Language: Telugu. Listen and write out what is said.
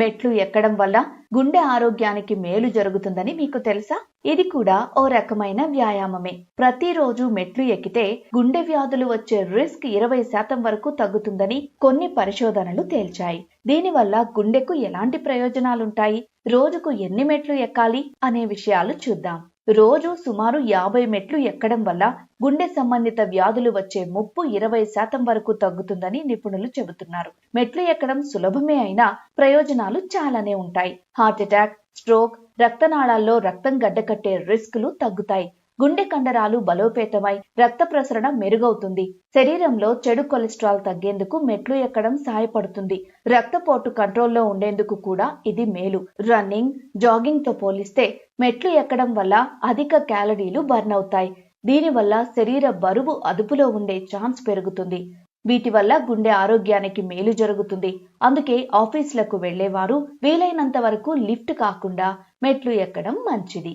మెట్లు ఎక్కడం వల్ల గుండె ఆరోగ్యానికి మేలు జరుగుతుందని మీకు తెలుసా? ఇది కూడా ఓ రకమైన వ్యాయామమే. ప్రతిరోజు మెట్లు ఎక్కితే గుండె వ్యాధులు వచ్చే రిస్క్ 20% వరకు తగ్గుతుందని కొన్ని పరిశోధనలు తేల్చాయి. దీనివల్ల గుండెకు ఎలాంటి ప్రయోజనాలుంటాయి? రోజుకు ఎన్ని మెట్లు ఎక్కాలి అనే విషయాలు చూద్దాం. రోజు సుమారు 50 మెట్లు ఎక్కడం వల్ల గుండె సంబంధిత వ్యాధులు వచ్చే ముప్పు 20% వరకు తగ్గుతుందని నిపుణులు చెబుతున్నారు. మెట్లు ఎక్కడం సులభమే అయినా ప్రయోజనాలు చాలానే ఉంటాయి. హార్ట్ అటాక్, స్ట్రోక్, రక్తనాళాల్లో రక్తం గడ్డకట్టే రిస్కులు తగ్గుతాయి. గుండె కండరాలు బలోపేతమై రక్త ప్రసరణ మెరుగవుతుంది. శరీరంలో చెడు కొలెస్ట్రాల్ తగ్గేందుకు మెట్లు ఎక్కడం సహాయపడుతుంది. రక్తపోటు కంట్రోల్లో ఉండేందుకు కూడా ఇది మేలు. రన్నింగ్, జాగింగ్ తో పోలిస్తే మెట్లు ఎక్కడం వల్ల అధిక క్యాలరీలు బర్న్ అవుతాయి. దీనివల్ల శరీర బరువు అదుపులో ఉండే ఛాన్స్ పెరుగుతుంది. వీటి వల్ల గుండె ఆరోగ్యానికి మేలు జరుగుతుంది. అందుకే ఆఫీసులకు వెళ్లేవారు వీలైనంత వరకు లిఫ్ట్ కాకుండా మెట్లు ఎక్కడం మంచిది.